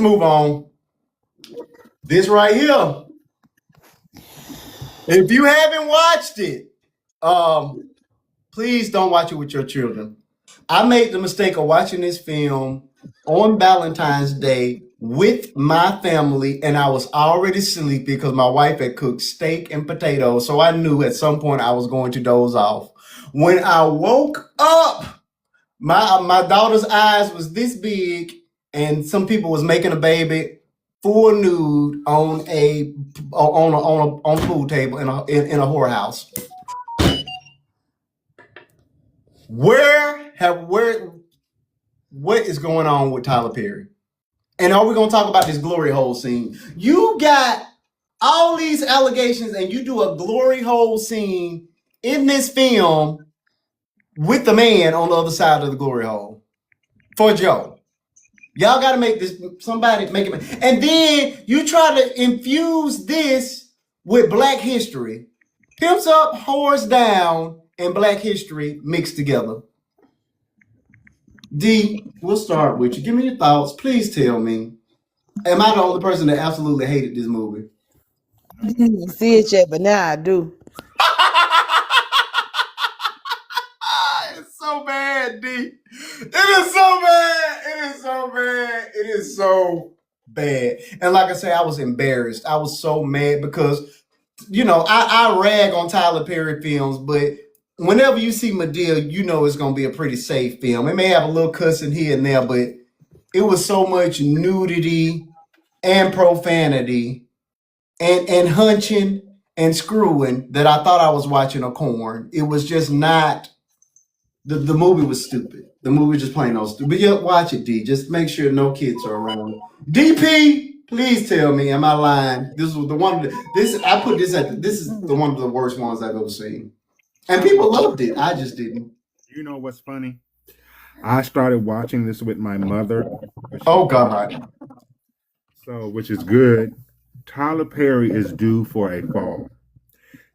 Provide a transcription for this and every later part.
Move on. This right here. If you haven't watched it, please don't watch it with your children. I made the mistake of watching this film on Valentine's Day with my family, and I was already sleepy because my wife had cooked steak and potatoes. So I knew at some point I was going to doze off. When I woke up, my daughter's eyes was this big, and some people was making a baby full nude on a pool table in a whorehouse. What is going on with Tyler Perry? And are we gonna talk about this glory hole scene? You got all these allegations, and you do a glory hole scene in this film with the man on the other side of the glory hole for Joe. Y'all got to make this, somebody make it. And then you try to infuse this with Black history. Pimps up, whores down, and Black history mixed together. D, we'll start with you. Give me your thoughts. Please tell me. Am I the only person that absolutely hated this movie? I didn't see it yet, but now I do. It's so bad, D. It is so bad. It is so bad. It is so bad. And like I say, I was embarrassed. I was so mad because, I rag on Tyler Perry films, but whenever you see Madea, you know it's going to be a pretty safe film. It may have a little cussing here and there, but it was so much nudity and profanity and hunching and screwing that I thought I was watching a corn. It was just not. The movie was stupid. The movie was just plain old stupid. But yeah, watch it, D. Just make sure no kids are around. DP, please tell me, am I lying? This was the one. This is the one of the worst ones I've ever seen, and people loved it. I just didn't. You know what's funny? I started watching this with my mother. Oh God! So, which is good. Tyler Perry is due for a fall.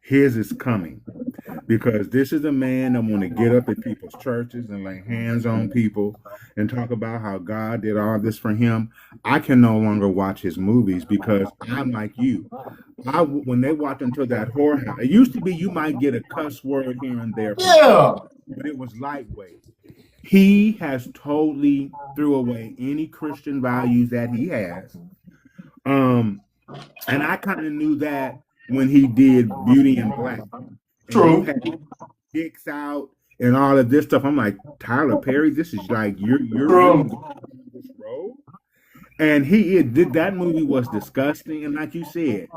His is coming. Because this is a man that want to get up at people's churches and lay hands on people and talk about how God did all this for him. I can no longer watch his movies because I'm like you. When they walked into that whorehouse, it used to be you might get a cuss word here and there. Yeah. But it was lightweight. He has totally threw away any Christian values that he has. And I kind of knew that when he did Beauty in Black. True. Dicks out and all of this stuff. I'm like, Tyler Perry, this is like you're True. Really going down this road. And he did that movie was disgusting. And like you said,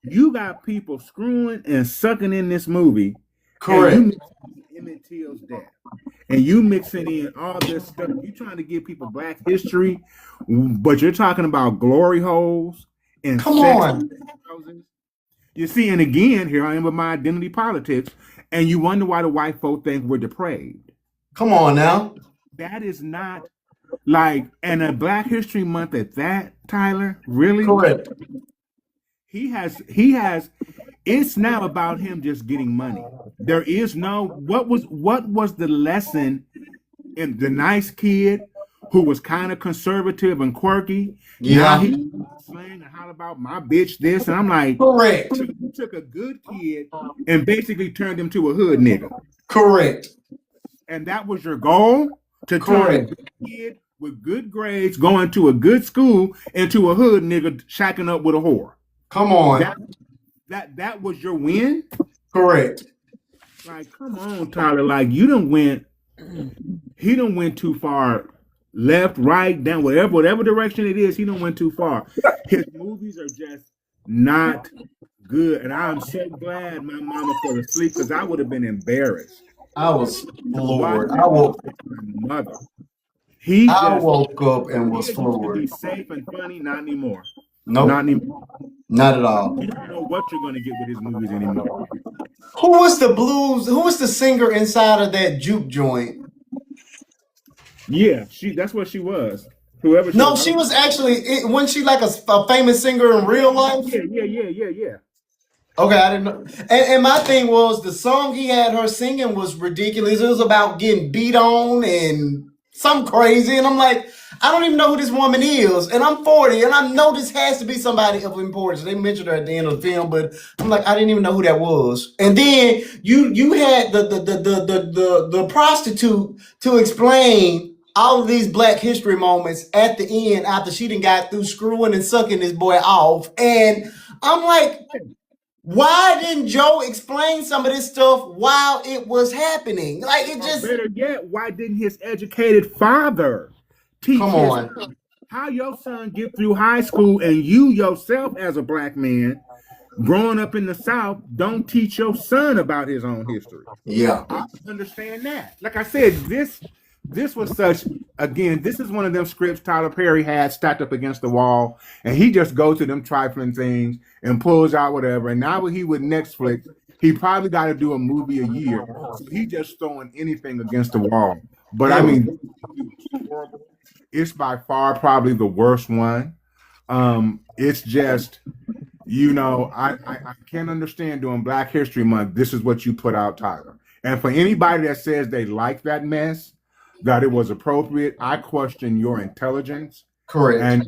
you got people screwing and sucking in this movie. Correct. And you mixing Emmett Till's death. And you mixing in all this stuff. You trying to give people Black history, but you're talking about glory holes and come on. Houses. You see, and again, here I am with my identity politics, and you wonder why the white folk think we're depraved. Come on now. That is not like, and a Black History Month at that, Tyler, really? Correct. He has, it's now about him just getting money. There is no, what was the lesson in The Nice Kid, who was kind of conservative and quirky? Yeah. Now he slang and holler about my bitch this, and I'm like, correct. You took a good kid and basically turned him to a hood nigga. Correct. And that was your goal? To correct. Turn a good kid with good grades, going to a good school, into a hood nigga shacking up with a whore. Come on. That was your win? Correct. Like, come on, Tyler. Like, he done went too far. Left, right, down, whatever direction it is, he don't went too far. His movies are just not good, and I'm so glad my mama fell asleep because I would have been embarrassed. I was floored. I woke up my mother. I woke up and was floored. Be safe and funny, not anymore. No, nope. Not anymore. Not at all. You don't know what you're gonna get with his movies anymore. Who was the singer inside of that juke joint? Yeah, that's what she was. Whoever. She was actually. Wasn't she like a famous singer in real life? Yeah. Okay, I didn't know. And my thing was the song he had her singing was ridiculous. It was about getting beat on and some crazy. And I'm like, I don't even know who this woman is, and I'm 40, and I know this has to be somebody of importance. They mentioned her at the end of the film, but I'm like, I didn't even know who that was. And then you had the prostitute to explain all of these Black History moments at the end after she done got through screwing and sucking this boy off, and I'm like, why didn't Joe explain some of this stuff while it was happening? Like it just Better yet, why didn't his educated father teach come his on. son how your son get through high school, and you yourself as a Black man growing up in the South don't teach your son about his own history? Yeah. I understand that. Like I said, this was such, again, this is one of them scripts Tyler Perry had stacked up against the wall, and he just goes to them trifling things and pulls out whatever. And now he with Netflix, he probably got to do a movie a year. So he just throwing anything against the wall. But I mean, it's by far probably the worst one. It's just, I can't understand during Black History Month, this is what you put out, Tyler. And for anybody that says they like that mess, that it was appropriate, I question your intelligence, Correct.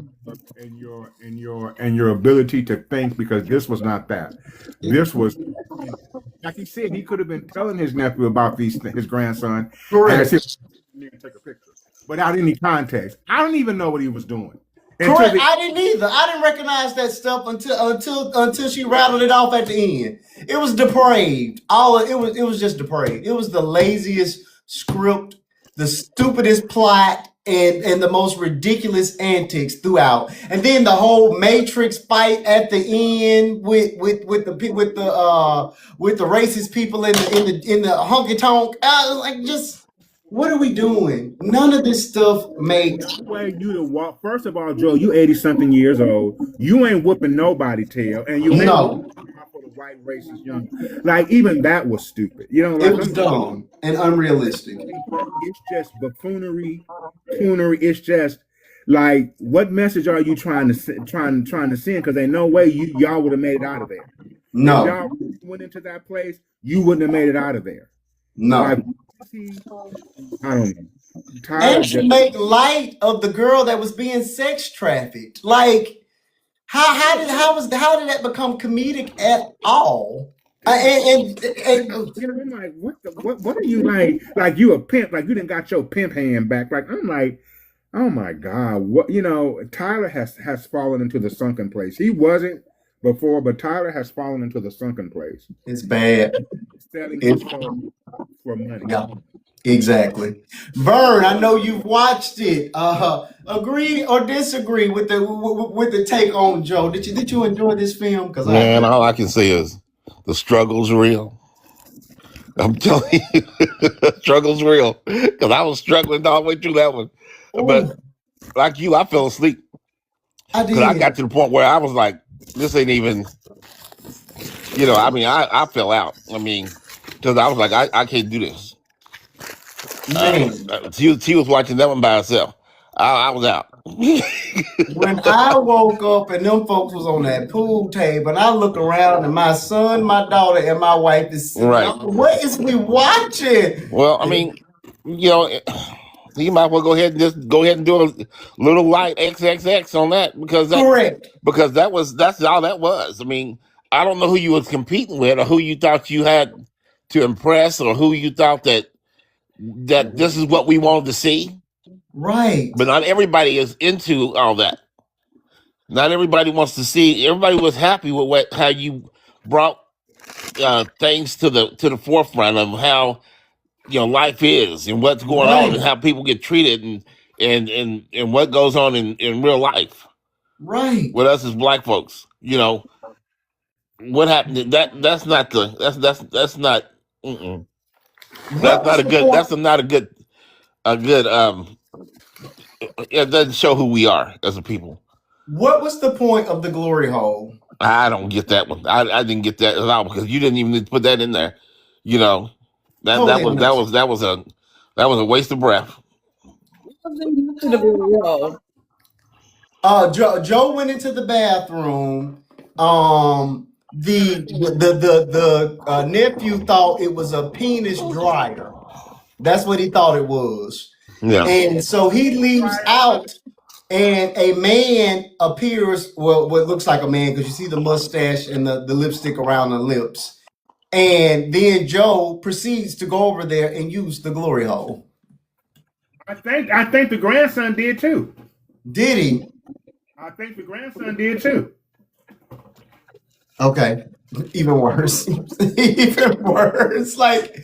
and your ability to think, because this was not that. This was, like he said, he could have been telling his nephew about his grandson, Correct. and take a picture without any context. I don't even know what he was doing. Correct. I didn't either. I didn't recognize that stuff until she rattled it off at the end. It was depraved. It was just depraved. It was the laziest script, the stupidest plot, and the most ridiculous antics throughout. And then the whole Matrix fight at the end with the racist people in the honky tonk. Like, just what are we doing? None of this stuff makes. Way you to walk. First of all, Joe, you 80-something years old. You ain't whooping nobody tail, and you No. for the white racist young. Like, even that was stupid. Like, It was dumb and unrealistic. It's just buffoonery, coonery. It's just like, what message are you trying to send? Because ain't no way y'all would have made it out of there. No. If y'all went into that place, you wouldn't have made it out of there. No. Like, I don't know. And she make light of the girl that was being sex trafficked. Like, how did that become comedic at all? And I'm like, what are you like? Like, you a pimp? Like, you didn't got your pimp hand back? Like, I'm like, oh my God, what? Tyler has fallen into the sunken place. He wasn't before, but Tyler has fallen into the sunken place. It's bad. Selling his phone for money. Yeah. Exactly. Vern, I know you've watched it. Agree or disagree with the take on Joe? Did you enjoy this film? Man, all I can say is the struggle's real. I'm telling you, struggle's real. Because I was struggling all the way through that one. But like you, I fell asleep. I did. Because I got to the point where I was like, this ain't even, I fell out. Because I was like, I can't do this. She was watching that one by herself. I was out. When I woke up and them folks was on that pool table, and I looked around and my son, my daughter, and my wife is sitting. Right. What is we watching? Well, you might well go ahead and do a little light XXX on that, because Correct. Because that's all that was. I don't know who you was competing with, or who you thought you had to impress, or who you thought that this is what we wanted to see. Right. But not everybody is into all that. Not everybody wants to see. Everybody was happy with how you brought things to the forefront of how life is and what's going on, and how people get treated, and what goes on in real life. Right. With us as Black folks, what happened? That's not that's not. That's not a good. That's not a good. It doesn't show who we are as a people. What was the point of the glory hole? I don't get that one. I didn't get that at all, because you didn't even need to put that in there. That was a waste of breath. Joe went into the bathroom. The nephew thought it was a penis dryer. That's what he thought it was. Yeah. And so he leaves out and a man appears. Well, what looks like a man because you see the mustache and the lipstick around the lips. And then Joe proceeds to go over there and use the glory hole. I think the grandson did too. Did he? I think the grandson did too. Okay. Even worse. Even worse. Like,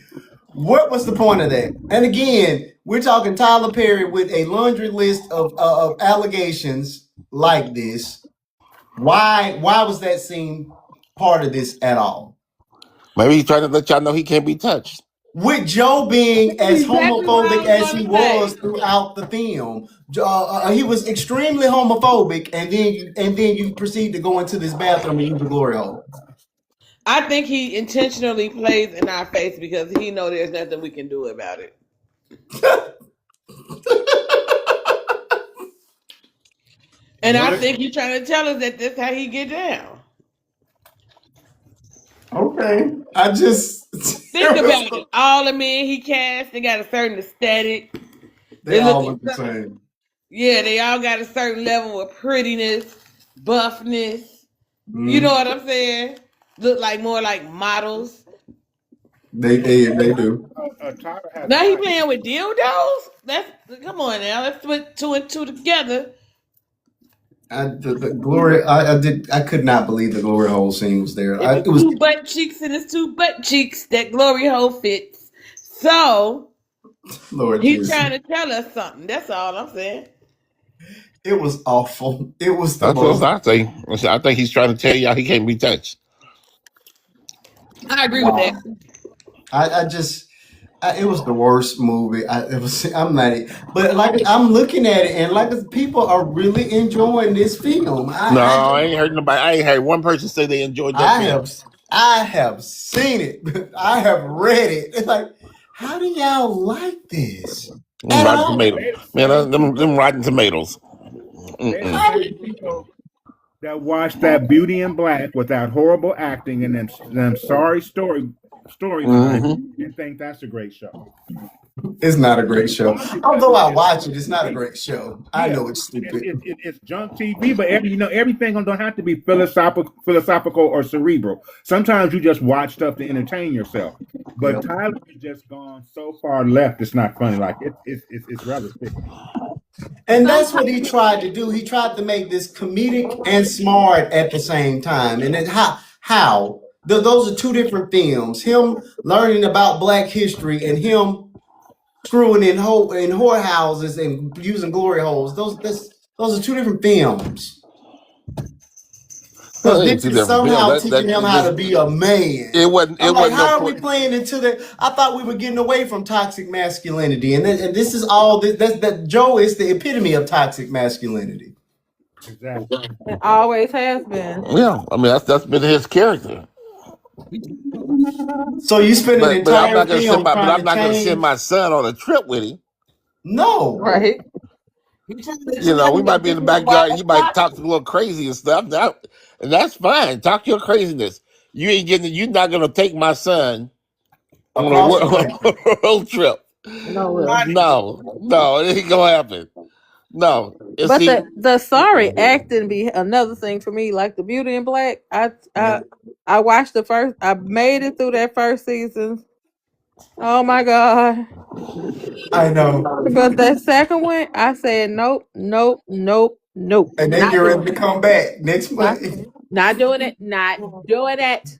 what was the point of that? And again, we're talking Tyler Perry with a laundry list of allegations like this. Why was that scene part of this at all? Maybe he's trying to let y'all know he can't be touched. With Joe being as Exactly what I homophobic was as he gonna say. was throughout the film, he was extremely homophobic, and then you proceed to go into this bathroom and use the glory hole. I think he intentionally plays in our face because he know there's nothing we can do about it. And I think he's trying to tell us that this how he get down. Okay, I just Think about it. All the men he cast, they got a certain aesthetic. They all look the same. Yeah, they all got a certain level of prettiness, buffness. You know what I'm saying? Look like more like models. They do. Now he playing with dildos? That's come on now. Let's put two and two together. The glory. I could not believe the glory hole scene was there. It was two butt cheeks and it's two butt cheeks that glory hole fits. So Lord he's Jesus. trying to tell us something. That's all I'm saying. It was awful. It was the That's most. what I think. I think he's trying to tell y'all he can't be touched. I agree with that. It was the worst movie. I'm not. But like I'm looking at it, and like people are really enjoying this film. I ain't heard nobody. I ain't heard one person say they enjoyed that film. I have seen it. I have read it. It's like, how do y'all like this? Rotten Tomatoes, man. Them Rotten Tomatoes. People that watch that Beauty in Black without horrible acting and them sorry story and think that's a great show. It's not a great show. Although I watch it, it's not a great show. I know it's stupid. It's junk TV, but everything don't have to be philosophical or cerebral. Sometimes you just watch stuff to entertain yourself. But Tyler has just gone so far left. It's not funny. Like it's rather sick. And that's what he tried to do. He tried to make this comedic and smart at the same time. And then how? Those are two different films. Him learning about Black history and him screwing in whorehouses and using glory holes. Those are two different films. Because this is somehow teaching him how to be a man. It wasn't. How are we playing into that? I thought we were getting away from toxic masculinity, and this is all. That Joe is the epitome of toxic masculinity. Exactly. It always has been. Yeah, I mean that's been his character. So you spend an entire film but I'm not going to send my son on a trip with him. No, Right. We might be in the backyard. And you might talk a little crazy and stuff. And that's fine. Talk your craziness. You're not going to take my son on a road trip. No, it ain't gonna happen. No, but the sorry acting be another thing for me. Like the Beauty in Black, I watched the first. I made it through that first season. Oh my god! I know. But that second one, I said nope. And then you're ready to come back next month. Not doing it. Not doing it.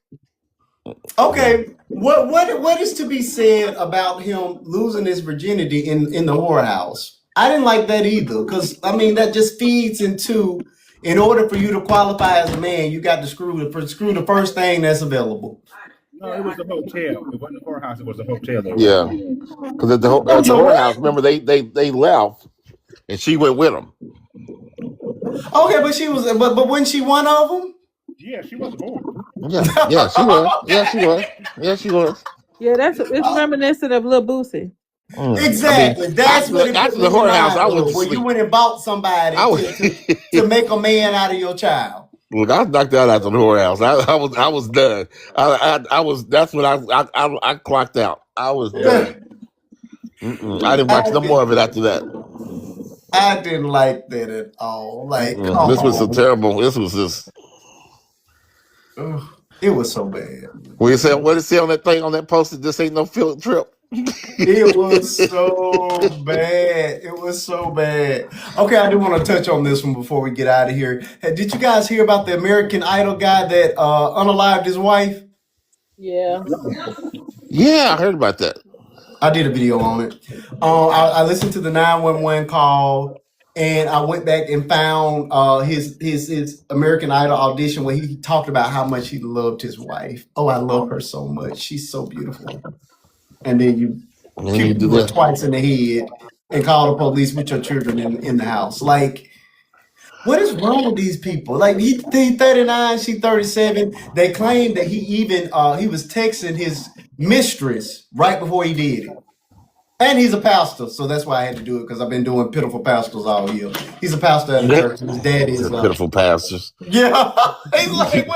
Okay, what is to be said about him losing his virginity in the whorehouse? I didn't like that either, because I mean that just feeds into. In order for you to qualify as a man, you got to screw the first thing that's available. No, it was a hotel. It wasn't a whorehouse. It was a hotel. Yeah, because at the whorehouse, remember they left, and she went with them. Okay, but she was, but wasn't she one of them? Yeah, she was born. Yeah, she was. Yeah, she was. Yeah, it's reminiscent of Lil Boosie. Exactly. That's what it after the whorehouse. I went to where sleep. You went and bought somebody to make a man out of your child. Look, I was knocked out after the whorehouse. I was done. I was. That's when I clocked out. I was done. I didn't watch no more of it after that. I didn't like that at all. Like, come This was so on. terrible. This was just. Ugh, it was so bad. What you say? What it say on that thing on that poster? This ain't no field trip. It was so bad. It was so bad. Okay, I do want to touch on this one before we get out of here. Hey, did you guys hear about the American Idol guy that unalived his wife? Yeah. Yeah, I heard about that. I did a video on it. I listened to the 911 call, and I went back and found his American Idol audition where he talked about how much he loved his wife. Oh, I love her so much. She's so beautiful. And then you And you shoot do her that. twice in the head and call the police with your children in the house. Like, what is wrong with these people? Like, he 39, she 37. They claim that he was texting his mistress right before he did it. And he's a pastor, so that's why I had to do it, because I've been doing pitiful pastors all year. He's a pastor at a church, and his dad is The pitiful pastors. yeah. He's like,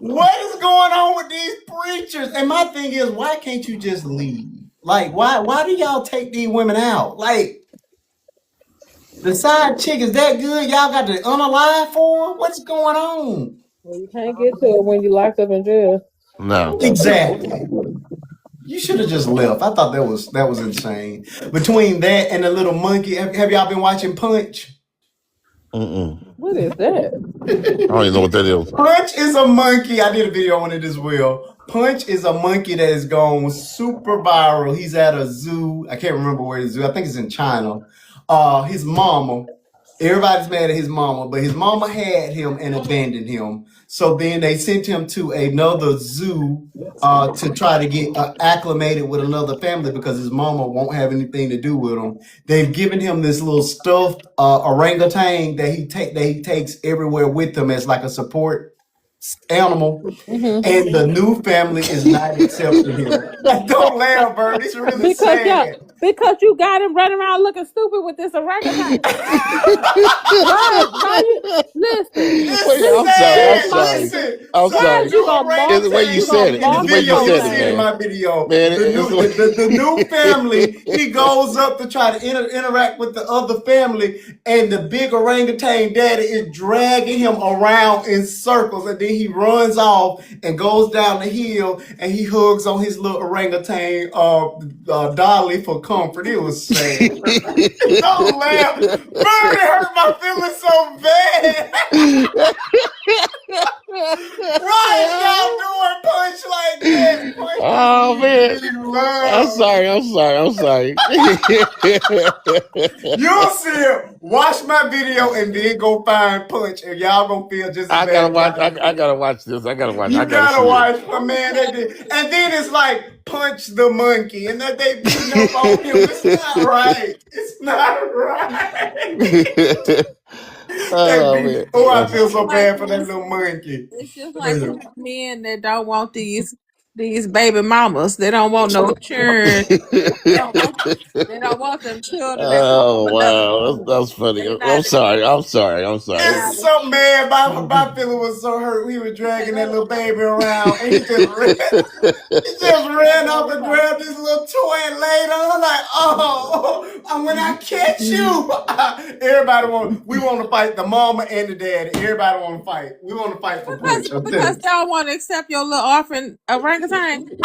what is going on with these preachers? And my thing is, why can't you just leave? Like, why do y'all take these women out? Like, the side chick is that good? Y'all got to unalive for her? What's going on? Well, you can't get to it when you locked up in jail. No. Exactly. You should have just left. I thought that was insane. Between that and the little monkey, have y'all been watching Punch? What is that? I don't even know what that is. Punch is a monkey. I did a video on it as well. Punch is a monkey that has gone super viral. He's at a zoo. I can't remember where the zoo. I think it's in China. His mama. Everybody's mad at his mama, but his mama had him and abandoned him. So then they sent him to another zoo to try to get acclimated with another family because his mama won't have anything to do with him. They've given him this little stuffed orangutan that he takes everywhere with him as like a support animal. And the new family is not accepting him. Don't laugh, Bert. It's really sad. Because you got him running around looking stupid with this orangutan. Listen. I'm sorry. It's the way you said it. It's the way you said it, in man. my video. Man, the new family, he goes up to try to interact with the other family, and the big orangutan daddy is dragging him around in circles, and then he runs off and goes down the hill, and he hugs on his little orangutan dolly for comfort. It was sad. Don't laugh. Bird, it hurt my feelings so bad. Why is y'all doing Punch like that? Punch Oh man. love. I'm sorry. You'll see it. Watch my video and then go find Punch, and y'all gonna feel just as I bad. gotta watch this. I gotta watch. You I gotta gotta see watch my man. That did. And then it's like Punch the monkey, and that they beating up on him. It's not right. It's not right. it. Oh man. I feel so bad for that little monkey. It's just like men that don't want these baby mamas. They don't want no children. They don't want them children. Oh wow, that's funny. I'm sorry. It's so bad. My feeling was so hurt. We were dragging that little baby around, and he just ran up and grabbed this little toy and laid on. I'm like, oh, when I catch you, we want to fight the mama and the daddy. Everybody want to fight. We want to fight for Punch. Because y'all want to accept your little orphan orangutan. Dude,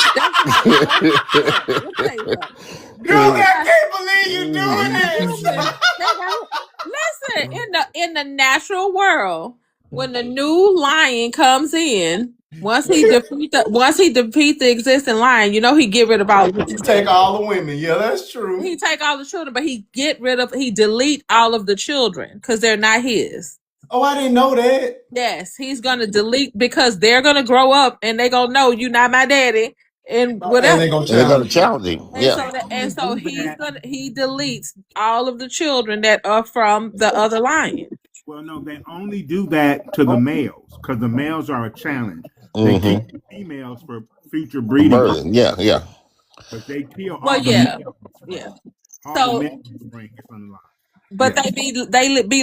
I can't believe you doing this. Listen, in the natural world, when the new lion comes in, once he defeats the existing lion, he get rid of all. He take all the women. Yeah, that's true. He take all the children, but he delete all of the children because they're not his. Oh, I didn't know that. Yes, he's gonna delete because they're gonna grow up and they gonna know you're not my daddy and whatever. And they're gonna challenge him. So he deletes all of the children that are from the other lion. Well, no, they only do that to the males because the males are a challenge. They keep the females for future breeding. Yeah. But they kill all Well, the males. yeah. All the males bring is unalive. But they be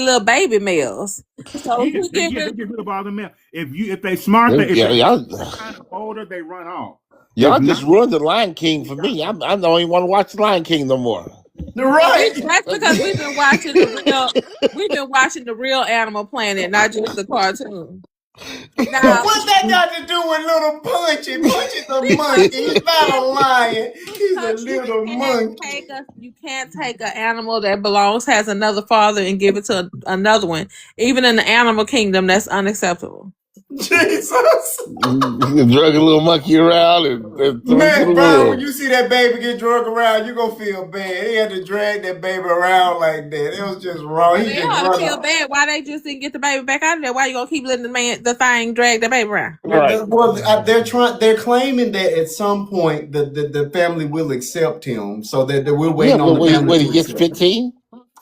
little baby males. So they get rid of all the males. If they smart, if they're kind of older, they run off. Y'all just ruined the Lion King for me. I don't even want to watch the Lion King no more. Right. That's because we've been watching the real Animal Planet, not just the cartoon. But Now, what's that got to do with little Punchy? Punchy's a because monkey. He's not a lion. He's a because little monkey. you can't take an animal that has another father and give it to another one. Even in the animal kingdom, that's unacceptable. Jesus. You drug a little monkey around and threw it to the Man, bro, when wind. you see that baby get drug around, you gonna feel bad. He had to drag that baby around like that. It was just wrong. Well, He they just ought to run feel off. bad. Why they just didn't get the baby back out of there? Why you gonna keep letting the thing drag the baby around? Right. They're claiming that at some point the family will accept him, so that we're Yeah, waiting on but the family when he to gets accept him. 15?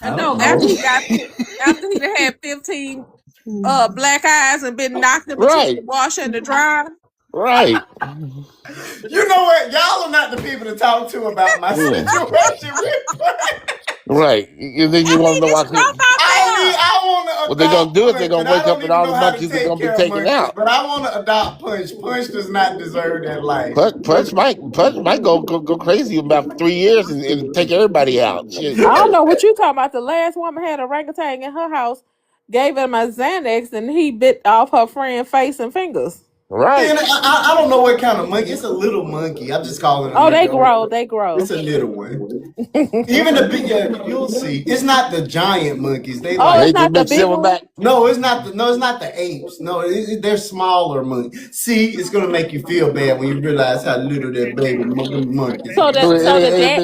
I No, don't know. after he done had 15 black eyes and been knocked in between Right. the washer and the dryer. Right. You know what? Y'all are not the people to talk to about my Yeah. situation. Right. And then I you want to mean, know this why. is rough out there. I want to What they're going to adopt do is they're Punch, going and to I wake up don't and even all know the how to monkeys are take going to be care of taken monkeys. out. But I want to adopt Punch. Punch does not deserve that life. Punch might go crazy in about 3 years and take everybody out. Shit. I don't know what you talking about. The last woman had a orangutan in her house, gave him a Xanax, and he bit off her friend's face and fingers. Right. And I don't know what kind of monkey. It's a little monkey. I'm just calling it a Oh, they little. grow. They grow. It's a little one. Even the big, yeah, you'll see. It's not the giant monkeys. They Oh, like it's They just not the been big one. silverback. it's not the apes. No, they're smaller monkeys. See, it's gonna make you feel bad when you realize how little that baby monkeys So is.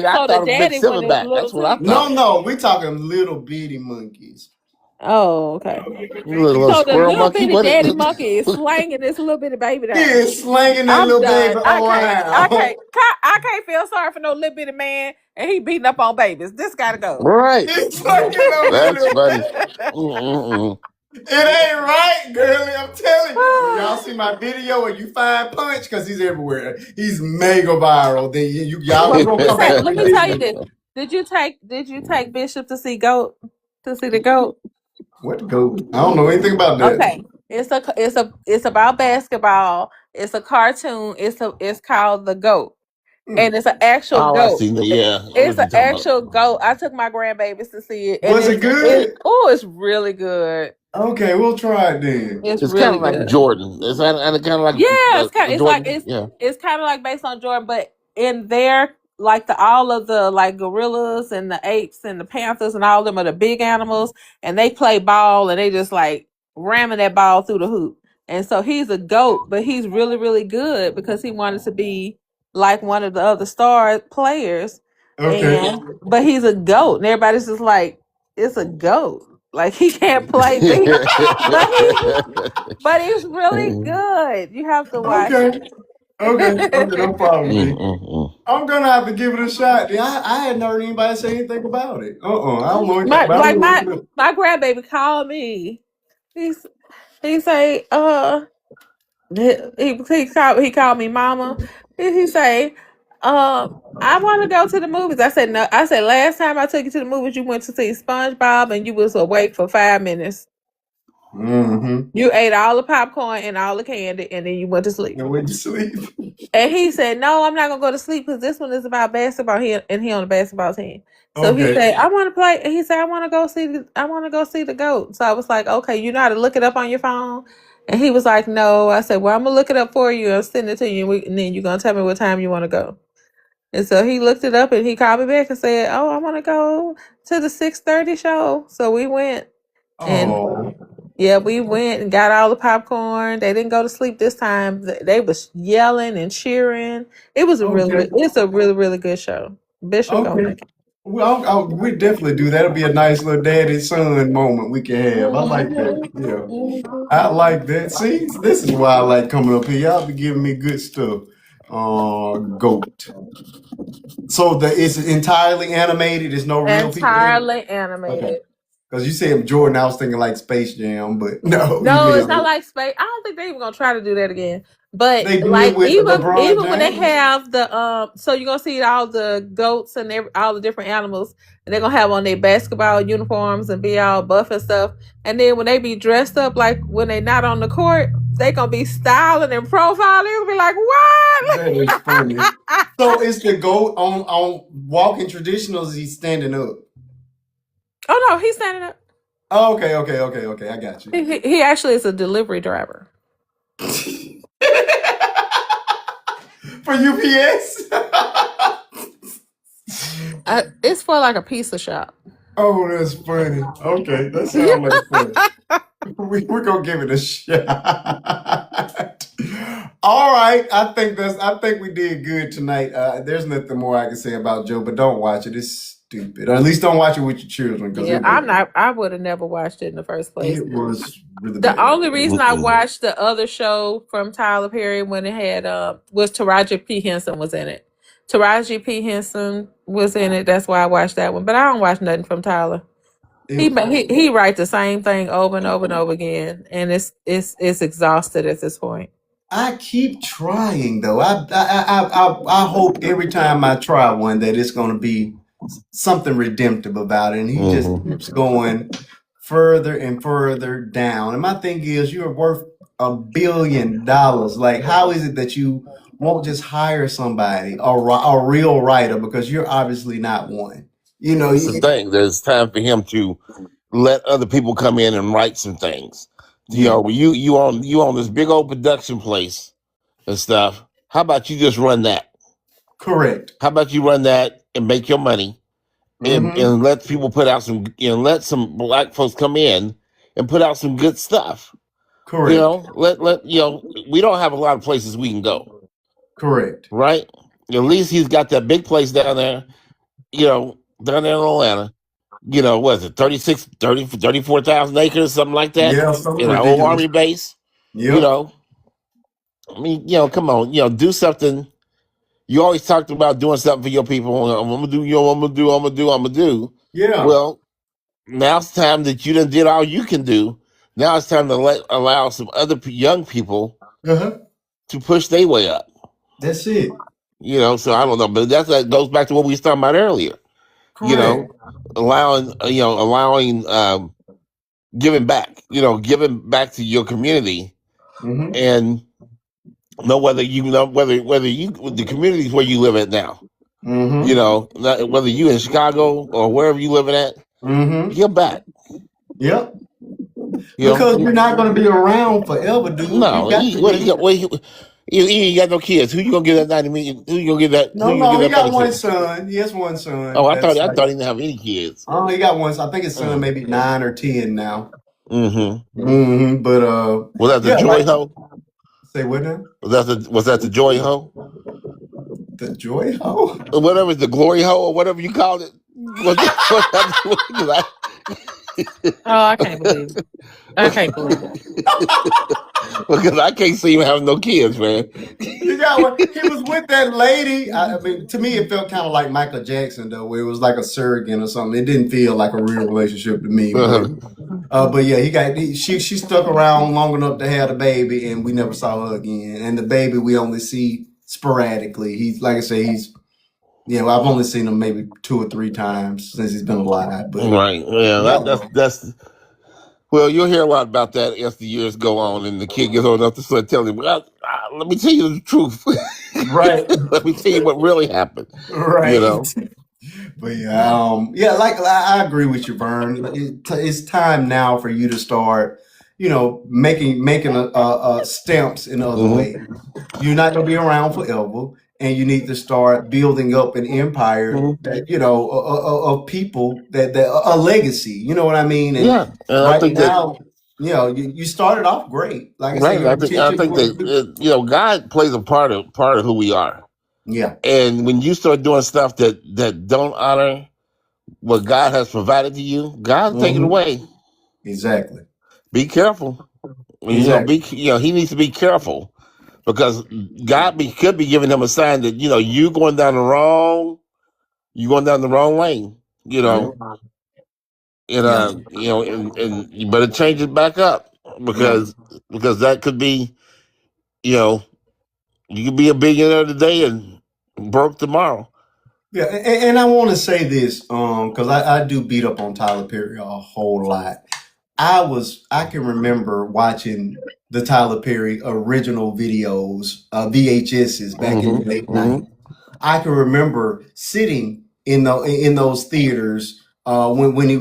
I the thought it was big daddy one is silverback. little That's what I too. thought. No, we talking little bitty monkeys. Oh, okay. Little So the squirrel little monkey. bitty What daddy it? monkey is slanging this little bitty baby He down. is slanging that I'm little done. baby around. I can't feel sorry for no little bitty man, and he beating up on babies. This gotta go. Right. He's slanging that That's little. funny. Mm-mm-mm. It ain't right, girlie. I'm telling you. When y'all see my video and you find Punch, because he's everywhere. He's mega viral. Then y'all Well, gonna come back and let me tell you redeem this. it. Did you take Bishop to see Goat? To see the Goat? What goat? I don't know anything about that. Okay. It's about basketball. It's a cartoon. It's called The Goat. Hmm. And it's an actual Oh, I goat. seen that. Yeah, I know It's what an you're talking about. actual goat. I took my grandbabies to see it, and Was it good? it's really good. Okay, we'll try it then. It's It's kind really of like good. Jordan. It's kind of like Yeah, it's like Jordan. Yeah. it's kind of like based on Jordan, but in there, like all of the like gorillas and the apes and the panthers and all of them are the big animals, and they play ball and they just like ramming that ball through the hoop. And so he's a goat, but he's really really good because he wanted to be like one of the other star players, Okay. and but he's a goat, and everybody's just like, it's a goat, like he can't play, but but he's really good. You have to watch Okay. it. Okay, no problem, D. Mm-mm-mm. I'm gonna have to give it a shot. I hadn't heard anybody say anything about it. I don't know anything my about like it. my Look it up. my grandbaby called me. He's he say he called me mama. He say I want to go to the movies. I said no. I said last time I took you to the movies, you went to see SpongeBob and you was awake for 5 minutes. Mm-hmm. You ate all the popcorn and all the candy, and then you went to sleep. And when you sleep. And he said, "No, I'm not gonna go to sleep because this one is about basketball. He on the basketball team." So he Okay. said, "I want to play." And he said, I want to go see the goat." So I was like, "Okay, you know how to look it up on your phone?" And he was like, "No." I said, "Well, I'm gonna look it up for you and send it to you, and then you're gonna tell me what time you want to go." And so he looked it up and he called me back and said, "Oh, I want to go to the 6:30 show." So we went, and Oh. yeah, we went and got all the popcorn. They didn't go to sleep this time. They was yelling and cheering. It was Okay. it's a really, really good show. Bishop gonna Okay. like it. Well, we definitely do. That'll be a nice little daddy son moment we can have. I like that. Yeah. I like that. See, this is why I like coming up here. Y'all be giving me good stuff. Goat. So it's entirely animated. There's no real people in it. Entirely Okay. animated. Because you said Jordan, I was thinking like Space Jam, but no, you No, it's mean not like space. I don't think they even gonna try to do that again. But they do it like with LeBron even when they James. have the so you're gonna see all the goats and all the different animals, and they're gonna have on their basketball uniforms and be all buff and stuff. And then when they be dressed up like when they not on the court, they gonna be styling and profiling. You'll be like, what? That is funny. So is the goat on walking traditional? Is he standing up? Oh no, he's standing up. Oh, okay. I got you. He actually is a delivery driver. For UPS. It's for like a pizza shop. Oh, that's funny. Okay, that sounds like fun. We're gonna give it a shot. All right, I think we did good tonight. There's nothing more I can say about Joe, but don't watch it. It's stupid. Or at least don't watch it with your children because Yeah, I would have never watched it in the first place. it was really The bad. only reason I watched the other show from Tyler Perry when it had was Taraji P. Henson was in it. Taraji P. Henson was in it. That's why I watched that one. But I don't watch nothing from Tyler. He writes the same thing over and over and over again, and it's exhausted at this point. I keep trying though. I hope every time I try one that it's going to be something redemptive about it, and he just keeps going further and further down. And my thing is, you are worth $1 billion. Like, how is it that you won't just hire somebody, a real writer, because you're obviously not one? You know, That's the thing. There's time for him to let other people come in and write some things. You know, you own this big old production place and stuff. How about you just run that? Correct. How about you run that and make your money and let people put out some, let some black folks come in and put out some good stuff. Correct. You know, let we don't have a lot of places we can go. Correct. Right? At least he's got that big place down there, down there in Atlanta. What is it, 34,000 acres, something like that? Yeah, something In an old army base. Yeah. I mean, come on, do something. You always talked about doing something for your people. I'm gonna do, I'm gonna do. Yeah. Well, now it's time that you done did all you can do. Now it's time to allow some other young people to push their way up. That's it. So I don't know, but that goes back to what we was talking about earlier. Correct. Allowing giving back, giving back to your community, and whether the communities where you live at now, whether you in Chicago or wherever you living at, give back. Yep. Because you're not going to be around forever, dude. No, you ain't got no kids. Who you gonna give that 90 million? Who you gonna give that? No, he got one son. He has one son. Oh, I thought he didn't have any kids. Oh, he got one. I think his son maybe 9 or 10 now. But was that the Joy Ho? Say what now? Was that the Joy Ho? The Joy Ho? Whatever, the Glory Ho or whatever you called it. I can't believe it. I can't believe it. Because I can't see him having no kids, man. You got one. He was with that lady. I mean, to me, it felt kind of like Michael Jackson, though, where it was like a surrogate or something. It didn't feel like a real relationship to me. But yeah, she stuck around long enough to have the baby, and we never saw her again. And the baby we only see sporadically. He's like I say, I've only seen him maybe 2 or 3 times since he's been alive. But right, yeah, that's. Well, you'll hear a lot about that as the years go on, and the kid gets old enough to start telling him, well, let me tell you the truth. Right. Let me tell you what really happened. Right. But I agree with you, Vern. It's time now for you to start, making stamps in other ways. You're not going to be around forever. And you need to start building up an empire, of people that a legacy. You know what I mean? And I think now, you started off great. Like I said, I think that God plays a part of who we are. Yeah. And when you start doing stuff that don't honor what God has provided to you, God will take it away. Exactly. Be careful. Exactly. He needs to be careful. Because God could be giving him a sign that you're going down the wrong lane. And you better change it back up because that could be, you could be a billionaire today and broke tomorrow. Yeah, and I want to say this because I do beat up on Tyler Perry a whole lot. I can remember watching the Tyler Perry original videos, VHSs back in the late '90s. I can remember sitting in those theaters when he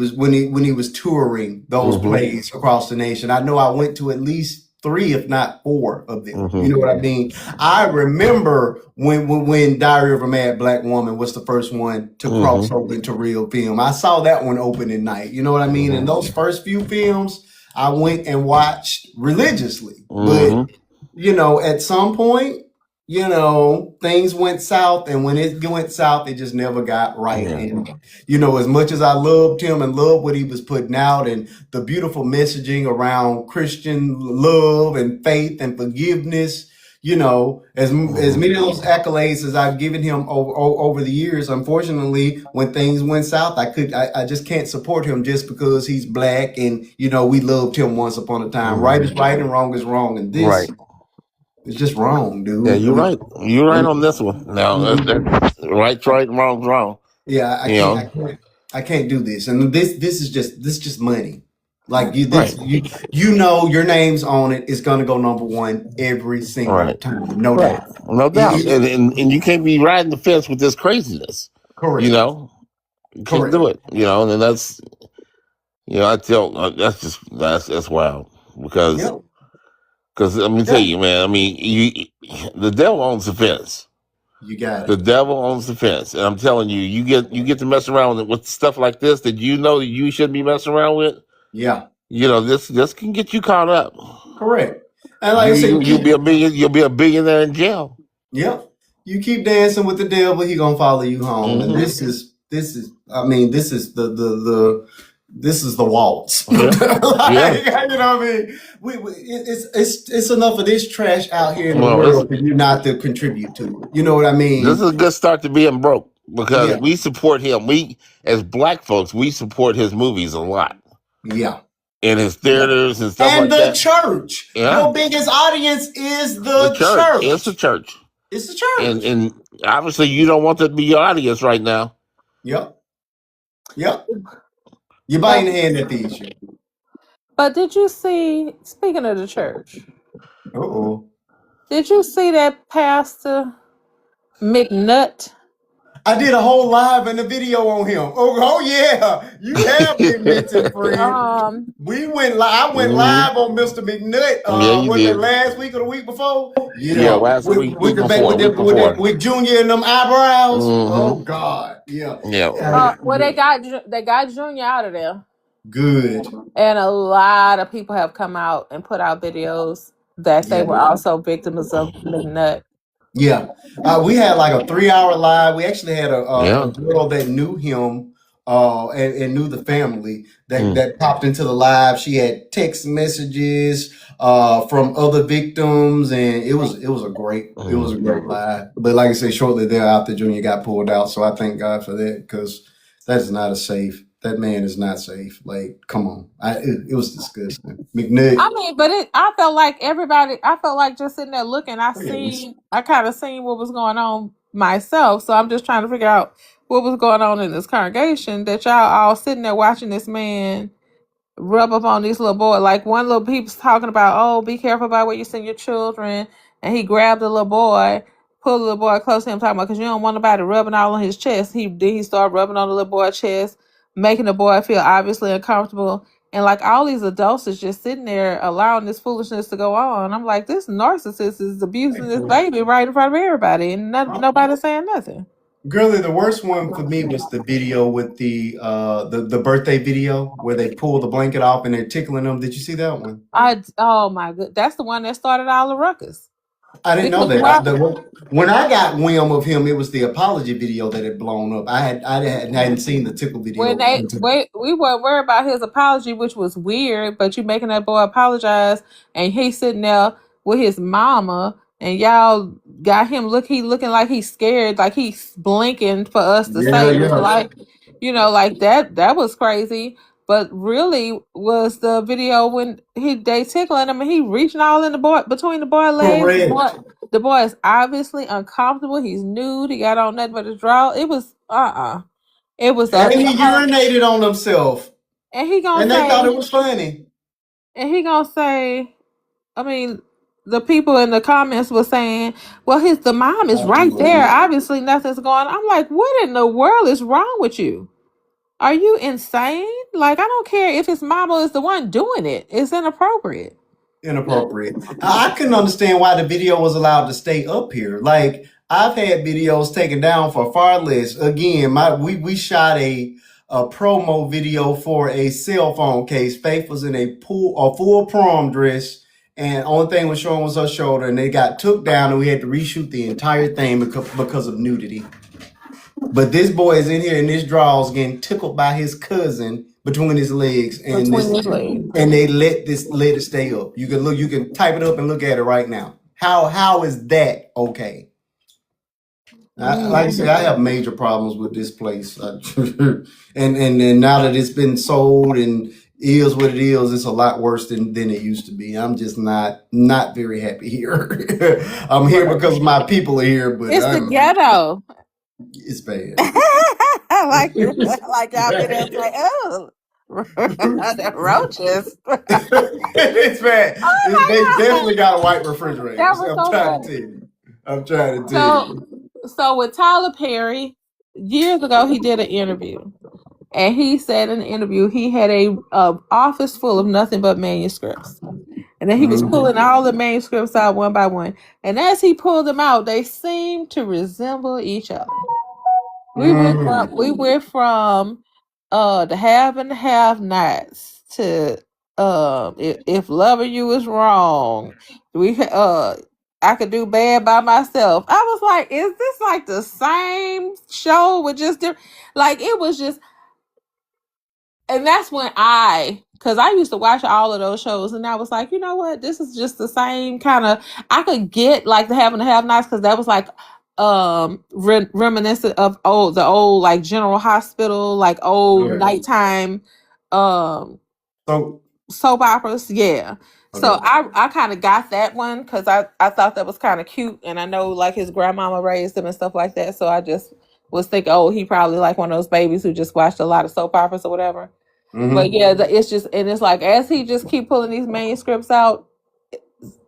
was touring those plays across the nation. I know I went to at least 3, if not 4 of them. You know what I mean? I remember when Diary of a Mad Black Woman was the first one to cross over into real film. I saw that one opening night. You know what I mean? And those first few films I went and watched religiously. But you know, at some point, you know, things went south, and when it went south, it just never got right. And you know, as much as I loved him and loved what he was putting out and the beautiful messaging around Christian love and faith and forgiveness, you know, as many of those accolades as I've given him over the years, unfortunately, when things went south, I just can't support him just because he's black and, you know, we loved him once upon a time. Right is right and wrong is wrong. And this it's just wrong, dude. Yeah, you're right. You're right on this one. Now, that's right's right and wrong's wrong. Yeah, I can't do this. And this is just money. Like you know your name's on it. It's gonna go number 1 every single time. No doubt. No doubt. And you can't be riding the fence with this craziness. Correct. You know? You can't do it. You know, and that's, you know, I tell that's wild. Because let me tell you, man, I mean, the devil owns the fence. You got it. The devil owns the fence. And I'm telling you, you get to mess around with stuff like this that you know that you shouldn't be messing around with. Yeah. You know, this can get you caught up. Correct. And like I said, you'll be a billionaire in jail. Yeah. You keep dancing with the devil, he gonna follow you home. And this is I mean, this is the waltz. Yeah. You know what I mean? It's enough of this trash out here in the world for you not to contribute to it. You know what I mean? This is a good start to being broke because we support him. We, as black folks, we support his movies a lot. Yeah. In his theaters and stuff and like that. And the church. Yeah. Your biggest audience is the church. It's the church. It's the church. And obviously you don't want that to be your audience right now. Yep. You're biting the hand that feeds you. But did you see, speaking of the church, did you see that Pastor McNutt? I did a whole live and a video on him. Oh yeah, you have been mentioned, friend. I went live on Mr. McNutt. Was it last week or the week before? Last week before. With Junior and them eyebrows. Oh God, yeah. Well, they got Junior out of there. Good. And a lot of people have come out and put out videos that they were also victims of McNutt. Yeah. We had like a 3-hour live. We actually had a girl that knew him and knew the family that popped into the live. She had text messages from other victims, and it was a great live. But like I said, shortly thereafter, Junior got pulled out. So I thank God for that, because that's not a safe. That man is not safe. Like, come on. It was disgusting. McNutt. I mean, but I felt like just sitting there looking, I kind of seen what was going on myself. So I'm just trying to figure out what was going on in this congregation, that y'all all sitting there watching this man rub up on these little boys. Like, one little people's talking about, oh, be careful about where you send your children. And he grabbed the little boy, pulled the little boy close to him, talking about, because you don't want nobody rubbing all on his chest. He started rubbing on the little boy's chest, making the boy feel obviously uncomfortable. And like, all these adults is just sitting there allowing this foolishness to go on. I'm like, this narcissist is abusing this baby right in front of everybody, and nobody's saying nothing. Girlie, the worst one for me was the video with the birthday video where they pull the blanket off and they're tickling them. Did you see that one? Oh my god, that's the one that started all the ruckus. I didn't know that. When I got whim of him, it was the apology video that had blown up. I hadn't seen the tickle video. We weren't worried about his apology, which was weird, but you making that boy apologize, and he's sitting there with his mama, and y'all got him looking like he's scared, like he's blinking for us to say it. Like, you know, like that was crazy. But really was the video when they tickling him and he reaching all in between the boy legs. The boy is obviously uncomfortable. He's nude. He got on nothing but his draw. It was It was. And he urinated on himself. And they thought it was funny. And he gonna say, I mean, the people in the comments were saying, well, the mom is right there. Obviously nothing's going on. I'm like, what in the world is wrong with you? Are you insane? Like, I don't care if his mama is the one doing it. It's inappropriate. Inappropriate. I couldn't understand why the video was allowed to stay up here. Like, I've had videos taken down for far less. Again, we shot a promo video for a cell phone case. Faith was in a full prom dress, and only thing was showing was her shoulder, and they got took down, and we had to reshoot the entire thing because of nudity. But this boy is in here in this drawers getting tickled by his cousin between his legs, and they let it stay up. You can type it up and look at it right now. How is that okay? Like I said, I have major problems with this place, and now that it's been sold and is what it is, it's a lot worse than it used to be. I'm just not very happy here. I'm here because my people are here, but it's the ghetto. It's bad. like y'all been there and say, oh, the roaches. It's bad. They definitely got a white refrigerator. That was I'm trying to tell you. So with Tyler Perry, years ago he did an interview, and he said in the interview he had a office full of nothing but manuscripts, and then he was pulling all the manuscripts out one by one, and as he pulled them out, they seemed to resemble each other. We went from the have and the have nots to if loving you is wrong, I could do bad by myself. I was like, is this like the same show with just different? Like, it was just, and that's when because I used to watch all of those shows, and I was like, you know what, this is just the same kind of. I could get like the have and the have nots because that was like reminiscent of the old like General Hospital, like old nighttime soap operas. Yeah. Okay. So I kind of got that one because I thought that was kind of cute, and I know like his grandmama raised him and stuff like that. So I just was thinking, oh, he probably like one of those babies who just watched a lot of soap operas or whatever. But yeah, it's just, and it's like as he just keep pulling these manuscripts out,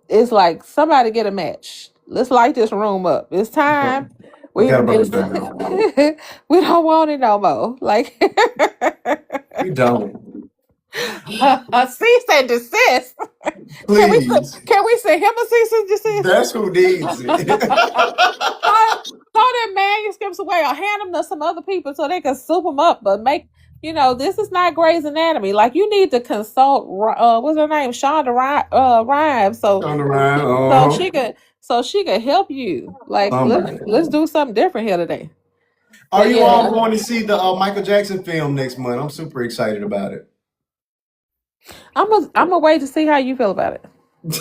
it's like somebody get a match. Let's light this room up. It's time. We don't want it no more. Like we don't. Cease and desist. Please. Can we send him a cease and desist? That's who needs it. Throw their manuscripts away or hand them to some other people so they can soup them up. But this is not Grey's Anatomy. Like, you need to consult. What's her name? Shonda Rhimes. So she could help you. Like, let's do something different here today. Are you all going to see the Michael Jackson film next month? I'm super excited about it. I'm gonna wait to see how you feel about it. Because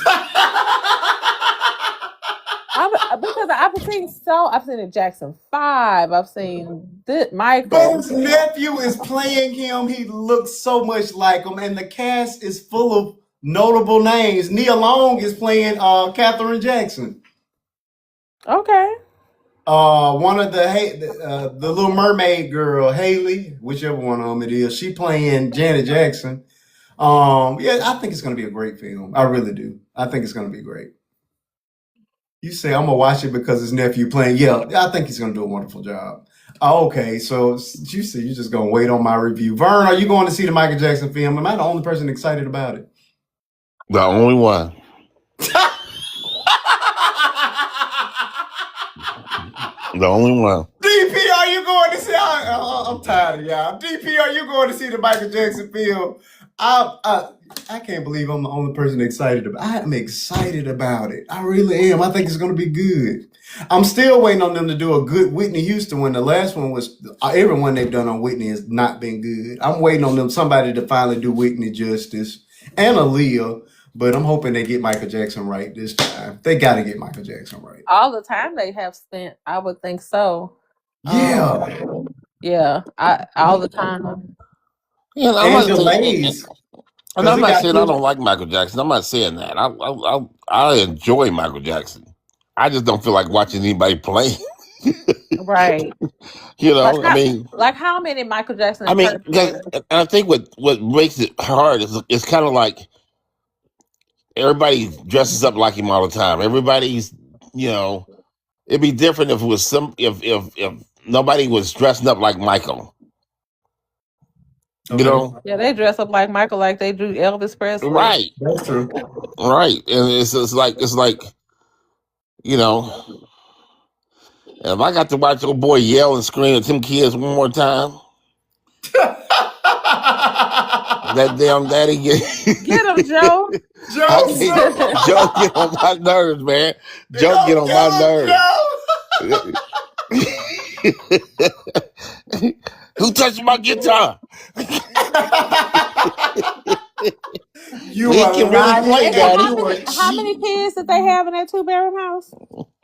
I've seen the Jackson 5. I've seen Michael. But his nephew is playing him. He looks so much like him, and the cast is full of notable names. Nia Long is playing Katherine Jackson. Okay. One of the Little Mermaid girl, Haley, whichever one of them it is, she playing Janet Jackson. I think it's going to be a great film. I really do. I think it's going to be great. You say I'm going to watch it because his nephew playing. Yeah, I think he's going to do a wonderful job. Okay, so you say you're just going to wait on my review. Vern, are you going to see the Michael Jackson film? Am I the only person excited about it? The only one. The only one. DP, are you going to see? I'm tired of y'all. DP, are you going to see the Michael Jackson film? I can't believe I'm the only person excited about it. I'm excited about it. I really am. I think it's going to be good. I'm still waiting on them to do a good Whitney Houston one. The last one was, everyone they've done on Whitney has not been good. I'm waiting on somebody to finally do Whitney justice, and Aaliyah, but I'm hoping they get Michael Jackson right this time. They got to get Michael Jackson right. All the time they have spent, I would think so. Yeah. All the time. Yeah, I'm not saying I don't like Michael Jackson. I'm not saying that. I enjoy Michael Jackson. I just don't feel like watching anybody play. Right. Like how many Michael Jackson? I think what makes it hard is it's kind of like everybody dresses up like him all the time. Everybody's, it'd be different if it was if nobody was dressing up like Michael. You Okay, know, Yeah, they dress up like Michael, like they do Elvis Presley. right, that's true. right, and it's like you know, and if I got to watch old boy yell and scream at them kids one more time, that damn daddy get. Get him, Joe. I Joseph, can't. Joe get on my nerves, man. you Joe get gonna on my kill him, nerves. Joe? Who touched my guitar? You He are can really lying, play, and Daddy. you are How many cheating. kids did they have in that 2-bedroom house?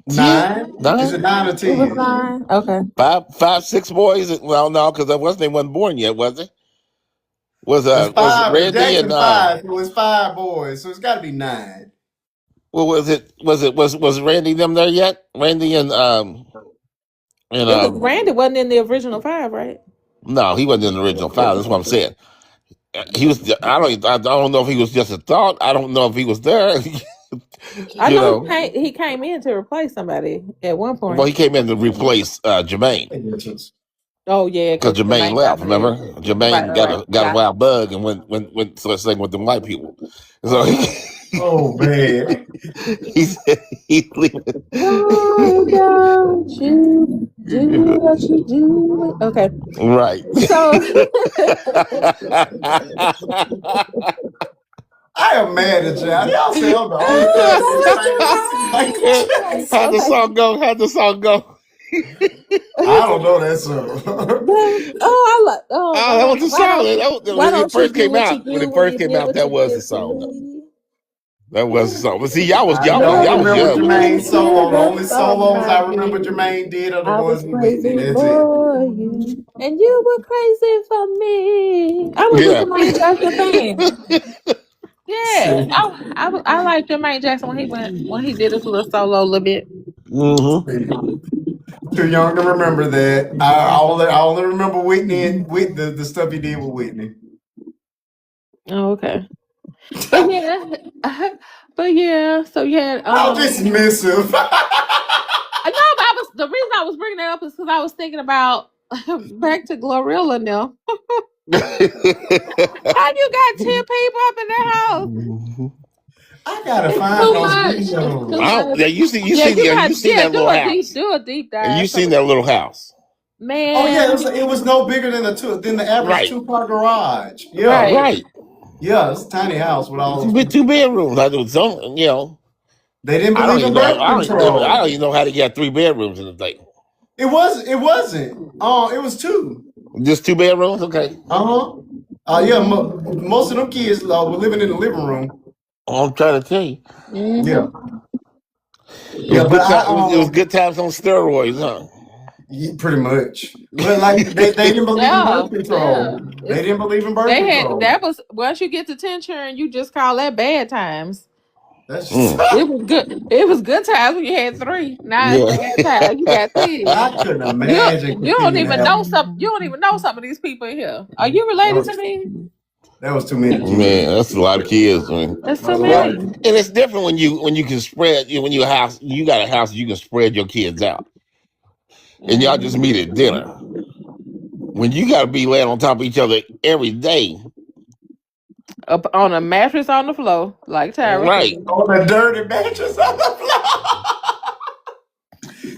9? Is it 9, 9 or It was 10? 9. Okay. 6 boys. Well, no, because I wasn't even born yet, was it? It's Was it 5. Randy and Jackson 5, so it's 5 boys, so it's got to be 9. what was it? Was Randy them there yet? Randy and It was Randy wasn't in the original 5, right? no, he wasn't in the original 5. That's what I'm saying. He was. I don't know if he was just a thought. I don't know if he was there. I you know know. he came in to replace somebody at one Well, he point. came in to replace Jermaine Oh yeah, because because Jermaine Jermaine got left. married. Remember, Right, Jermaine right, right. got a Got wild bug and went to sing with the white people. So Oh, man. he said he's leaving. why don't you do what you do? Okay, Right. so I am mad at y'all. Y'all say I'm the only person that oh, think I see Michael Jackson. How'd the okay. song go? How'd the song go? I don't know that song. Oh, I like. Oh, Oh, that was the why song. don't you? When Why it don't you first do came what you out, when do it when first you came did out, what you that was the did for song. me? That was the song. But see, y'all was I y'all was don't y'all was remember young. Jermaine's solo. The Never only thought solos I about remember me. Jermaine did are the I ones was with Whitney. crazy That's it. for you, and you were crazy for me. I was a Yeah. Jermaine Jackson fan. Yeah, See, I like Jermaine Jackson when he did his little solo a little bit. Mm-hmm. too young to remember that. I only remember Whitney and the stuff he did with Whitney. Oh, okay. But yeah, but yeah. So yeah, How dismissive. I know. But the reason I was bringing that up is because I was thinking about back to Glorilla now. How you got 10 people up in the house? I gotta It's find too those much. It's too videos. much. Yeah, Yeah, you you got seen that little house. do a deep And you dive. seen So that little house. Oh yeah, man, it was no bigger than than the average Right. 2-car garage. Yeah, right. Right. yeah, it's a tiny house with all those Two people. bedrooms. I do some, They didn't I don't believe in even know birth I don't control. even know how to get 3 bedrooms in the thing. It wasn't. It was 2. Just 2 bedrooms? Okay. Uh-huh. Yeah, most of them kids were living in the living room. I'm trying to tell you. Yeah, Mm-hmm. It was yeah, but good time it was good times on steroids, huh? yeah, pretty much. But like they didn't believe in Yeah, birth yeah. control. They It's, didn't believe in birth they had control. that was once you get to 10 children, you just call that bad times. That's just Mm. It was good. It was good times when you had 3. Now it's Yeah. bad times. You got 10. I couldn't imagine You don't continuing to even have know some. You don't even know some of these people in here. Are you that related to was, me? that was too many Man, kids. that's a lot of kids, man. That's That too was a lot Well, of many. kids. and it's different when you can spread when you got a house you can spread your kids out. And y'all just meet at dinner. When you gotta be laying on top of each other every day. Up on a mattress on the floor, like Tyra Right. said. On the dirty mattress on the floor.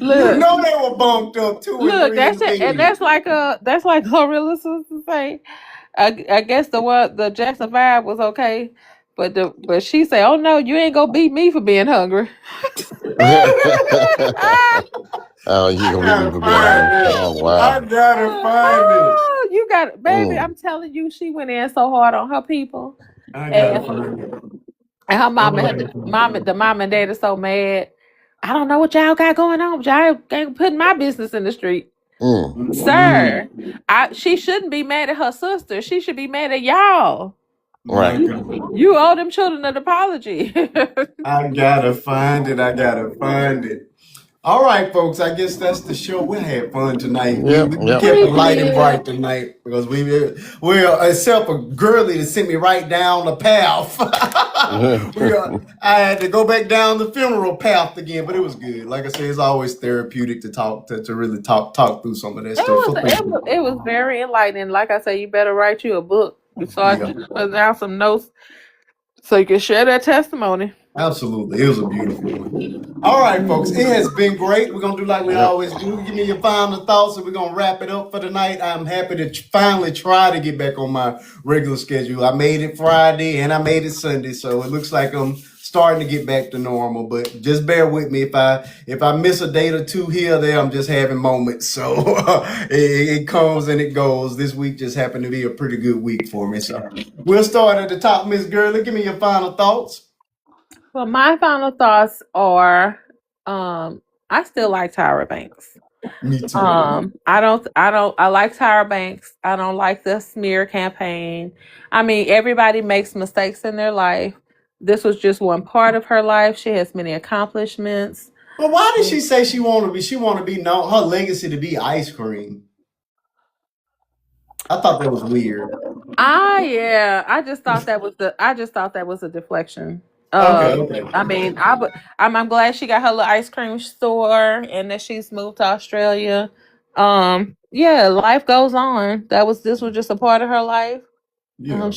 You Look, know they were bumped up 2 and look. 3 That's in it, and bed. that's like Glorilla's sister say. I guess the Jackson vibe was okay, but she said, "Oh no, you ain't gonna beat me for being hungry." Oh, you I gonna leave me gotta for being find hungry. it. Oh I wow. gotta find it. Oh, you got it, baby. Mm, I'm telling you, she went in so hard on her people, I gotta and find it. and her I mom and gotta find the mom and dad are so mad. I don't know what y'all got going on, but y'all ain't putting my business in the street. mm, it. Sir, she shouldn't be mad at her sister. She should be mad at y'all. My right. God. You owe them children an apology. I gotta find it. I gotta find it. All right, folks. I guess that's the show. We had fun tonight. We, Yep, we, we yep. kept it We light and did. bright tonight because well, except for Girly to sent me right down the path. I had to go back down the funeral path again, but it was good. Like I said, it's always therapeutic to talk to really talk through some of that stuff. So thank you. It was very enlightening. Like I said, you better write you a book. You start Yeah. putting down some notes so you can share that testimony. Absolutely. It was a beautiful one. All right, folks. It has been great. We're going to do like we Yep. always do. Give me your final thoughts and we're going to wrap it up for tonight. I'm happy to finally try to get back on my regular schedule. I made it Friday and I made it Sunday. So it looks like I'm starting to get back to normal, but just bear with me if I miss a date or two here or there. I'm just having moments, so it comes and it goes. This week just happened to be a pretty good week for me, so we'll start at the top. Miss Gurley, give me your final thoughts. Well, my final thoughts are, I still like Tyra Banks. Me too. I like Tyra Banks. I don't like the smear campaign. I mean, everybody makes mistakes in their life. This was just one part of her life. She has many accomplishments. But why did she say she want to be? She want to be known. Her legacy to be ice cream. I thought that was weird. Yeah, I just thought that was a deflection. Okay, Um, okay. I mean, I'm glad she got her little ice cream store and that she's moved to Australia. Yeah, life goes on. This was just a part of her life. Yeah.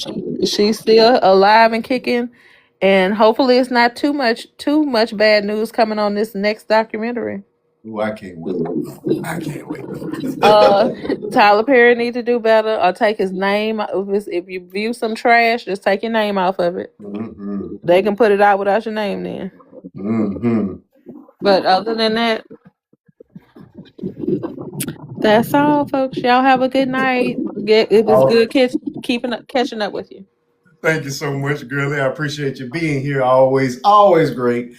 She's still alive and kicking, and hopefully it's not too much bad news coming on this next documentary. Ooh, I can't wait. I can't wait. Uh, Tyler Perry need to do better or take his name. If you view some trash, just take your name off of it. Mm-hmm. They can put it out without your name then. Mm-hmm. But other than that, that's all, folks. Y'all have a good night. It was Oh, good catching up with you. thank you so much, girlie. I appreciate you being here. Always great.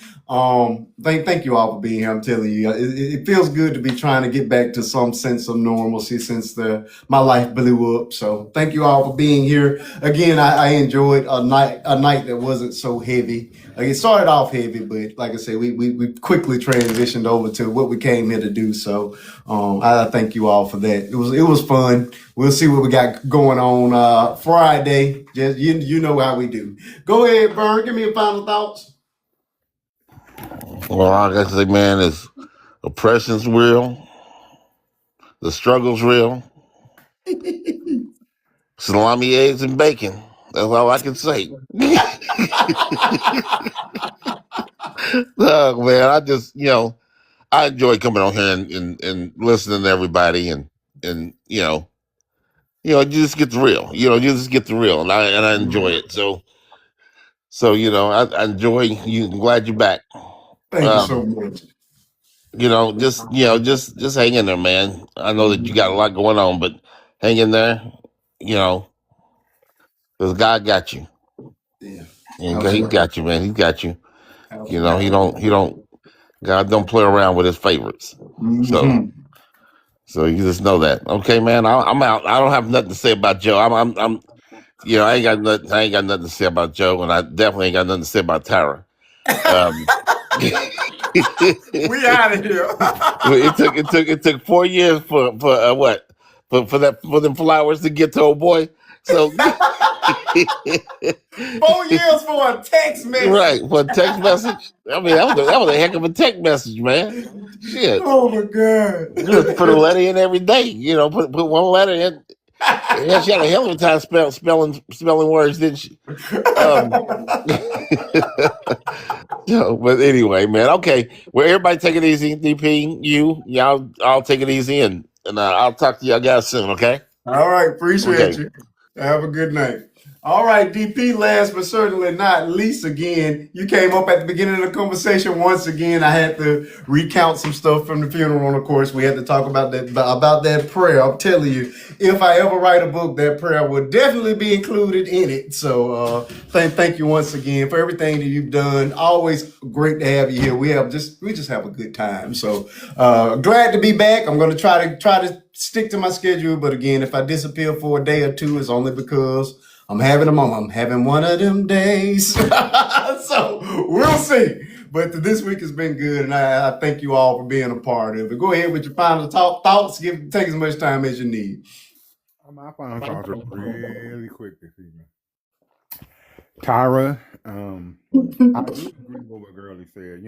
Thank you all for being here. I'm telling you, it feels good to be trying to get back to some sense of normalcy since my life blew up. So thank you all for being here again. I enjoyed a night that wasn't so heavy. Like it started off heavy, but like I said, we quickly transitioned over to what we came here to do. So I thank you all for that. It was fun. We'll see what we got going on Friday. Just you know how we do. Go ahead, Vern. Give me your final thoughts. Well, I gotta say, man, is oppression's real, the struggle's real, salami, eggs, and bacon. That's all I can say. Oh, man, I enjoy coming on here and listening to everybody and you just get the real. You just get the real, and I enjoy it. I enjoy you. I'm glad you're back. Thank you so Um, much. just hang in there, man. I know that you got a lot going on, but hang in there. You know, because God got you. Yeah, And He's absolutely. got you, man. He's got you. He Absolutely. don't. God don't play around with His favorites. So. Mm-hmm. So you just know that, okay, man. I'm out. I don't have nothing to say about Joe. I ain't got nothing. I ain't got nothing to say about Joe, and I definitely ain't got nothing to say about Tara. Um, We out of here. it took 4 years for what for them flowers to get to old boy. So 4 years for a text right message. for a text message. I mean that was a heck of a text message, man. Shit, Oh my god. just put a letter in every day. Put one letter in. Yeah, she had a hell of a time spelling words, didn't she? Um, but anyway, man. Okay, well, everybody take it easy. DP, y'all, I'll take it easy, and I'll talk to y'all guys soon. Okay. All right, appreciate Okay. you. Have a good night. All right, DP, last but certainly not least, again, you came up at the beginning of the conversation once again. I had to recount some stuff from the funeral, and of course, we had to talk about that prayer. I'm telling you, if I ever write a book, that prayer will definitely be included in it. So thank you once again for everything that you've done. Always great to have you here. We just have a good time. So glad to be back. I'm going to try to stick to my schedule, but again, if I disappear for a day or two, it's only because I'm having a moment. I'm having one of them days. So we'll see. But this week has been good, and I thank you all for being a part of it. Go ahead with your final thoughts. Take as much time as you need. My final thoughts are really quick this evening. Tyra, I do agree with what Girlie said.